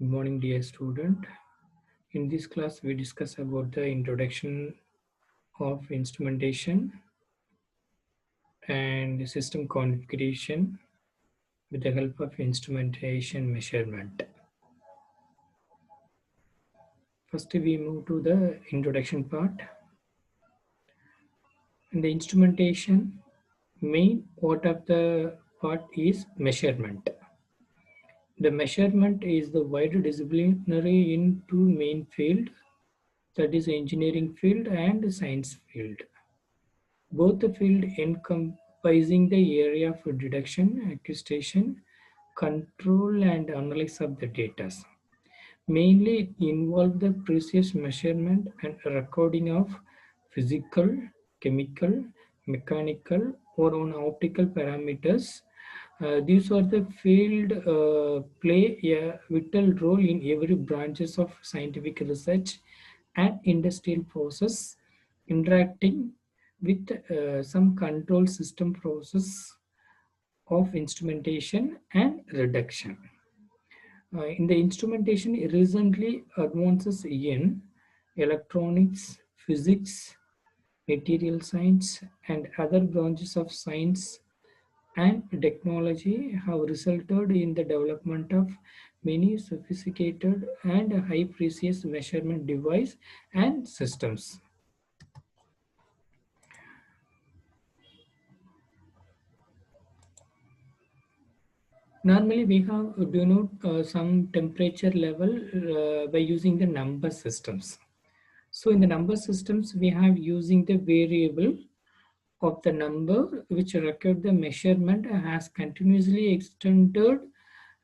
Good morning, dear student. In this class, we discuss about the introduction of instrumentation and system configuration with the help of instrumentation measurement. First, we move to the introduction part. In the instrumentation, main part of the part is measurement. The measurement is the wide disciplinary in two main field, that is engineering field and science field. Both the field encompassing the area of deduction, acquisition, control and analysis of the data. Mainly it involve the precise measurement and recording of physical, chemical, mechanical or on optical parameters. These are the field play a vital role in every branches of scientific research and industrial process interacting with some control system process of instrumentation and reduction. In the instrumentation, recently advances in electronics, physics, material science, and other branches of science and technology have resulted in the development of many sophisticated and high precision measurement devices and systems. Normally, we have denote some temperature level by using the number systems. So in the number systems, we have using the variable of the number which record the measurement has continuously extended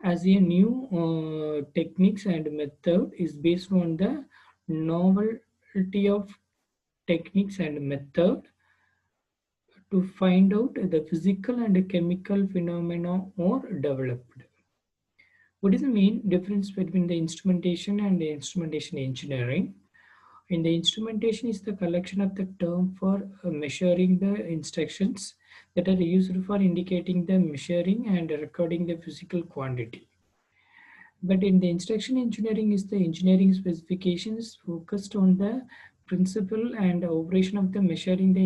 as a new techniques and method is based on the novelty of techniques and method to find out the physical and chemical phenomena or developed. What is the main difference between the instrumentation and the instrumentation engineering? In the instrumentation is the collection of the term for measuring the instructions that are used for indicating the measuring and recording the physical quantity. But in the instruction engineering is the engineering specifications focused on the principle and operation of the measuring the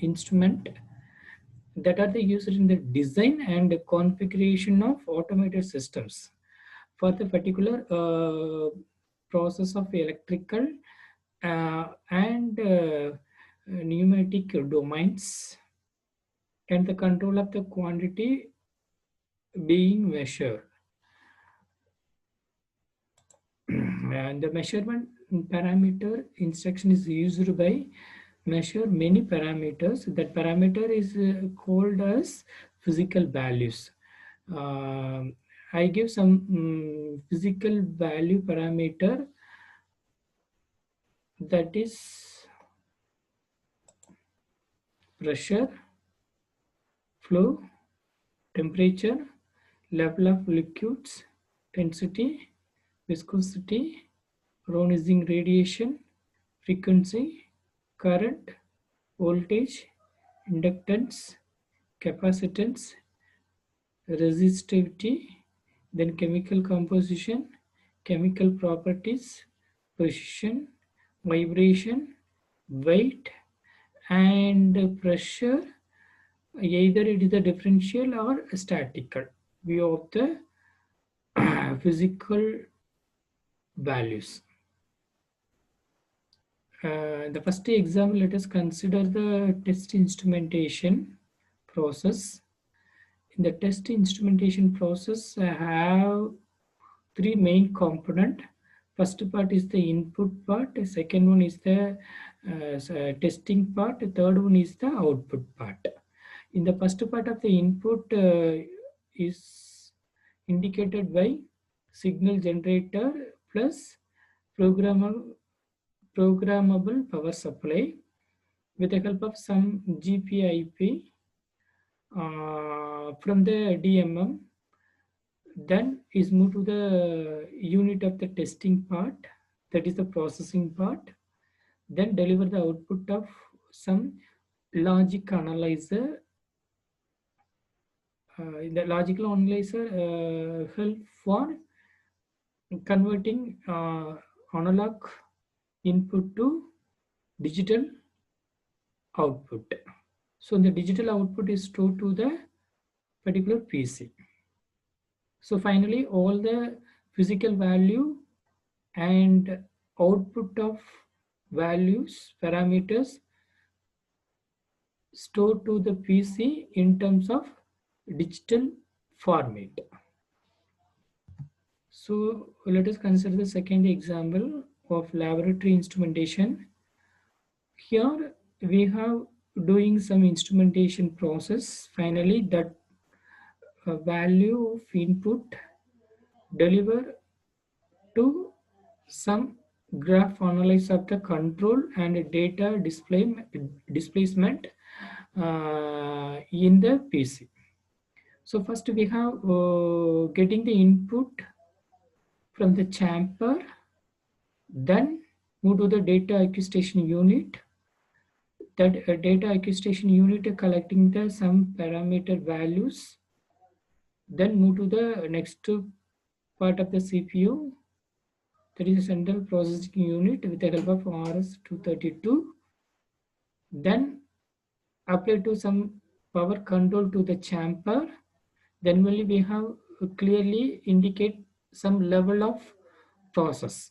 instrument that are the used in the design and configuration of automated systems for the particular process of electrical and pneumatic domains and the control of the quantity being measured. And the measurement parameter instruction is used by measure many parameters. That parameter is called as physical values. I give some physical value parameter, that is pressure, flow, temperature, level of liquids, density, viscosity, ionizing radiation, frequency, current, voltage, inductance, capacitance, resistivity, then chemical composition, chemical properties, precision, vibration, weight, and pressure. Either it is a differential or a statical view of the physical values. The first example, let us consider the test instrumentation process. In the test instrumentation process, I have three main component. First part is the input part, the second one is the testing part, the third one is the output part. In the first part of the input is indicated by signal generator plus programmable power supply with the help of some GPIP from the DMM. Then is moved to the unit of the testing part, that is the processing part. Then deliver the output of some logic analyzer. The logical analyzer help for converting analog input to digital output. So the digital output is stored to the particular PC. So finally, all the physical value and output of values parameters stored to the PC in terms of digital format. So let us consider the second example of laboratory instrumentation. Here we have doing some instrumentation process. Finally, that value of input deliver to some graph analysis of the control and data displacement in the PC. So first we have getting the input from the chamber, then move to the data acquisition unit. That data acquisition unit collecting the some parameter values, then move to the next part of the CPU, that is a central processing unit with the help of RS-232. Then apply to some power control to the chamber. Then only we have clearly indicate some level of process.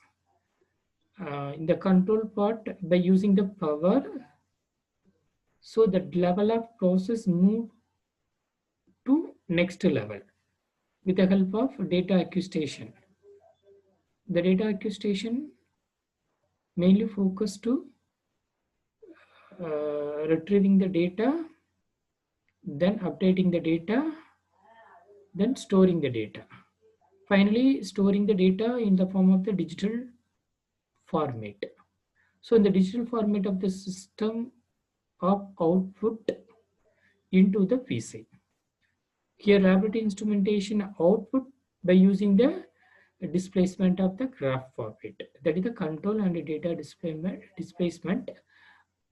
In the control part by using the power, so the level of process move to next level with the help of data acquisition. The data acquisition mainly focus to retrieving the data, then updating the data, then storing the data. Finally, storing the data in the form of the digital format. So in the digital format of the system of output into the PC. Here laboratory instrumentation output by using the displacement of the graph format. That is the control and data displacement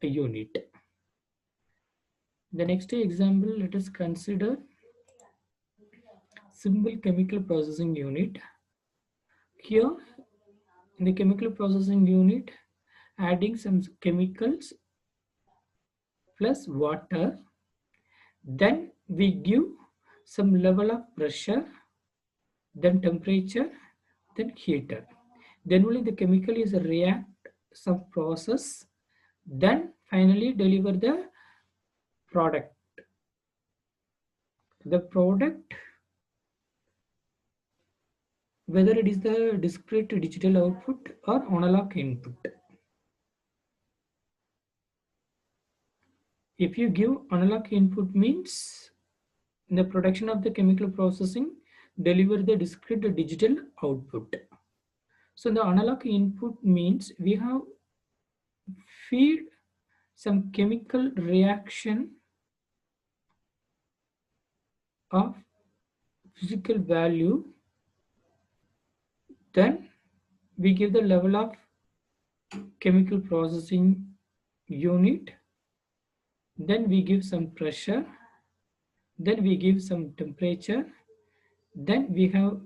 unit. The next example, let us consider simple chemical processing unit. Here in the chemical processing unit, adding some chemicals plus water, then we give some level of pressure, then temperature, then heater. Then only the chemical is react some process, then finally deliver the product. The product, whether it is the discrete digital output or analog input. If you give analog input means in the production of the chemical processing, deliver the discrete digital output. So the analog input means we have feed some chemical reaction of physical value, then we give the level of chemical processing unit, then we give some pressure, then we give some temperature, then we have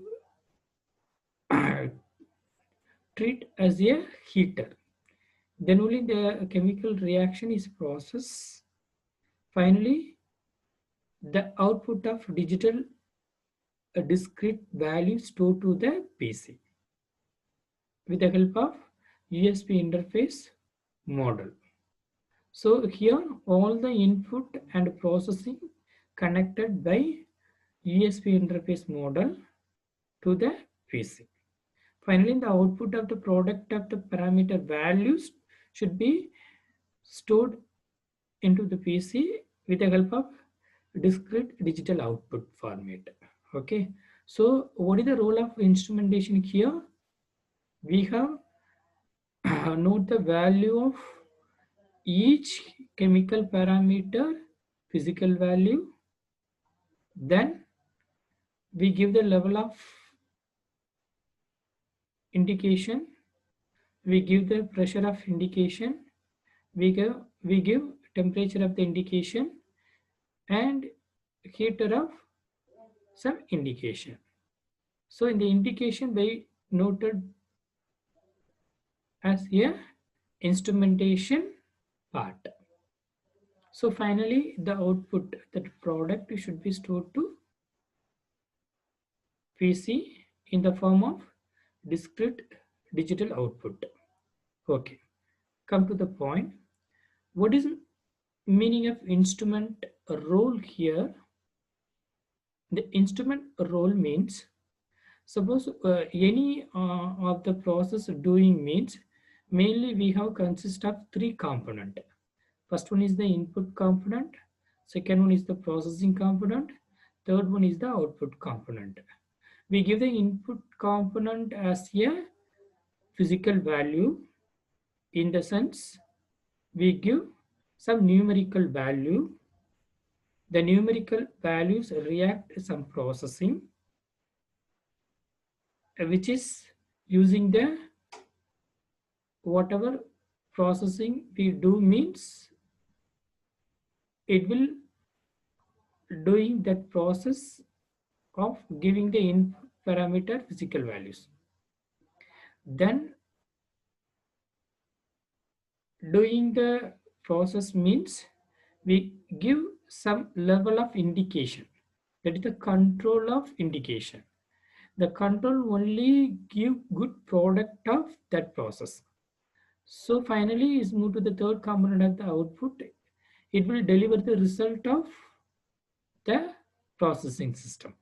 treat as a heater, then only the chemical reaction is processed. Finally, the output of digital a discrete value stored to the PC with the help of USB interface model. So here all the input and processing connected by USB interface model to the PC. Finally, the output of the product of the parameter values should be stored into the PC with the help of discrete digital output format. Okay, so what is the role of instrumentation here? We have note the value of each chemical parameter, physical value, then we give the level of indication, we give the pressure of indication, we give temperature of the indication and heater of some indication. So in the indication by noted as a instrumentation part. So finally, the output, that product should be stored to PC in the form of discrete digital output. Okay, come to the point. What is meaning of instrument role here? The instrument role means, suppose any of the process doing means, mainly we have consist of three component. First one is the input component, second one is the processing component, third one is the output component. We give the input component as a physical value, in the sense we give some numerical value. The numerical values react some processing, which is using the whatever processing we do means, it will doing that process of giving the input parameter physical values. Then doing the process means we give some level of indication, that is the control of indication. The control only give good product of that process. So finally is moved to the third component of the output. It will deliver the result of the processing system.